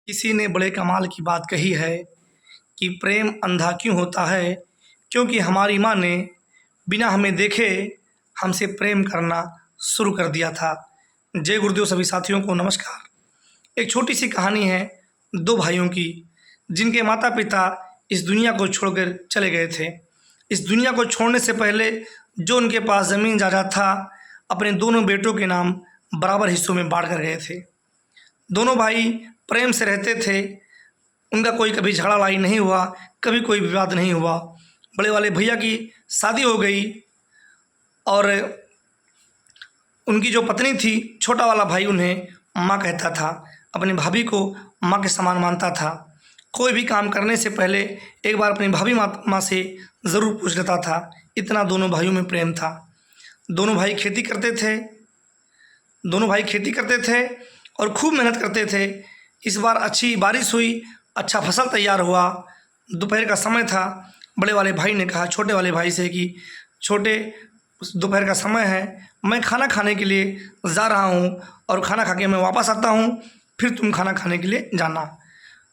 किसी ने बड़े कमाल की बात कही है कि प्रेम अंधा क्यों होता है। क्योंकि हमारी माँ ने बिना हमें देखे हमसे प्रेम करना शुरू कर दिया था। जय गुरुदेव। सभी साथियों को नमस्कार। एक छोटी सी कहानी है दो भाइयों की, जिनके माता पिता इस दुनिया को छोड़कर चले गए थे। इस दुनिया को छोड़ने से पहले जो उनके पास ज़मीन जायदाद था, अपने दोनों बेटों के नाम बराबर हिस्सों में बांट कर गए थे। दोनों भाई प्रेम से रहते थे, उनका कोई कभी झगड़ा लड़ाई नहीं हुआ, कभी कोई विवाद नहीं हुआ। बड़े वाले भैया की शादी हो गई और उनकी जो पत्नी थी, छोटा वाला भाई उन्हें माँ कहता था, अपनी भाभी को माँ के समान मानता था। कोई भी काम करने से पहले एक बार अपनी भाभी माँ से ज़रूर पूछ लेता था। इतना दोनों भाइयों में प्रेम था। दोनों भाई खेती करते थे और खूब मेहनत करते थे। इस बार अच्छी बारिश हुई, अच्छा फसल तैयार हुआ। दोपहर का समय था। बड़े वाले भाई ने कहा छोटे वाले भाई से कि छोटे, दोपहर का समय है, मैं खाना खाने के लिए जा रहा हूँ और खाना खा के मैं वापस आता हूँ, फिर तुम खाना खाने के लिए जाना।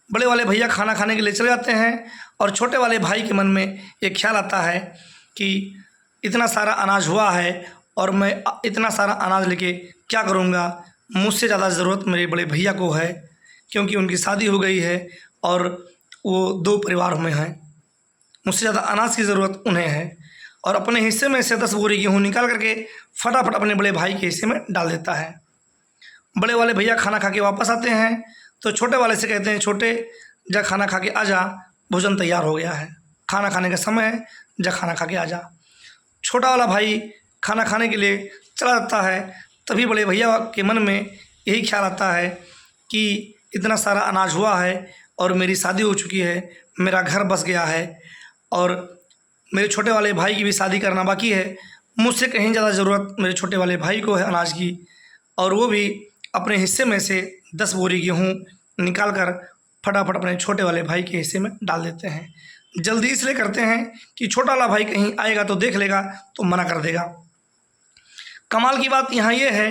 बड़े वाले भैया खाना खाने के लिए चले जाते हैं और छोटे वाले भाई के मन में एक ख्याल आता है कि इतना सारा अनाज हुआ है और मैं इतना सारा अनाज लेके क्या करूँगा। मुझसे ज़्यादा ज़रूरत मेरे बड़े भैया को है, क्योंकि उनकी शादी हो गई है और वो दो परिवार में हैं। मुझसे ज़्यादा अनाज की ज़रूरत उन्हें है। और अपने हिस्से में से 10 बोरी गेहूँ निकाल करके फटाफट अपने बड़े भाई के हिस्से में डाल देता है। बड़े वाले भैया खाना खा के वापस आते हैं तो छोटे वाले से कहते हैं, छोटे जा खाना खा के आ जा, भोजन तैयार हो गया है, खाना खाने का समय है, जा खाना खा के आ जा। छोटा वाला भाई खाना खाने के लिए चला जाता है। तभी बड़े भैया के मन में यही ख्याल आता है कि इतना सारा अनाज हुआ है और मेरी शादी हो चुकी है, मेरा घर बस गया है और मेरे छोटे वाले भाई की भी शादी करना बाकी है। मुझसे कहीं ज़्यादा ज़रूरत मेरे छोटे वाले भाई को है अनाज की, और वो भी अपने हिस्से में से 10 बोरी गेहूँ निकाल कर फटाफट अपने छोटे वाले भाई के हिस्से में डाल देते हैं। जल्दी इसलिए करते हैं कि छोटा वाला भाई कहीं आएगा तो देख लेगा तो मना कर देगा। कमाल की बात यहाँ ये है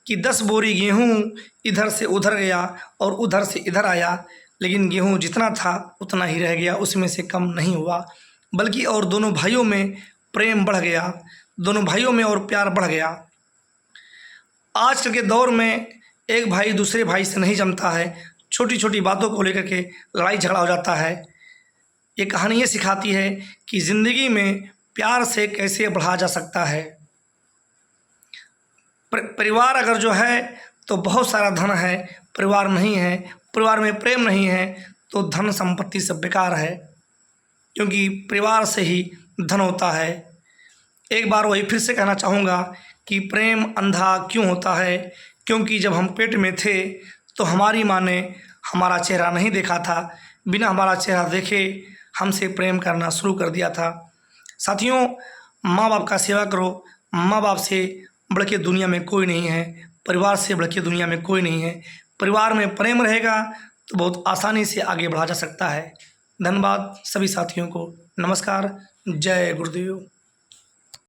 कि 10 बोरी गेहूँ इधर से उधर गया और उधर से इधर आया, लेकिन गेहूँ जितना था उतना ही रह गया, उसमें से कम नहीं हुआ, बल्कि और दोनों भाइयों में प्रेम बढ़ गया, दोनों भाइयों में और प्यार बढ़ गया। आजकल के दौर में एक भाई दूसरे भाई से नहीं जमता है, छोटी छोटी बातों को लेकर के लड़ाई झगड़ा हो जाता है। ये कहानी ये सिखाती है कि ज़िंदगी में प्यार से कैसे बढ़ा जा सकता है। परिवार अगर जो है तो बहुत सारा धन है, परिवार नहीं है, परिवार में प्रेम नहीं है तो धन संपत्ति सब बेकार है, क्योंकि परिवार से ही धन होता है। एक बार वही फिर से कहना चाहूँगा कि प्रेम अंधा क्यों होता है। क्योंकि जब हम पेट में थे तो हमारी माँ ने हमारा चेहरा नहीं देखा था, बिना हमारा चेहरा देखे हमसे प्रेम करना शुरू कर दिया था। साथियों, माँ बाप का सेवा करो। माँ बाप से बढ़ के दुनिया में कोई नहीं है, परिवार से बढ़ के दुनिया में कोई नहीं है। परिवार में प्रेम रहेगा तो बहुत आसानी से आगे बढ़ा जा सकता है। धन्यवाद सभी साथियों को। नमस्कार। जय गुरुदेव।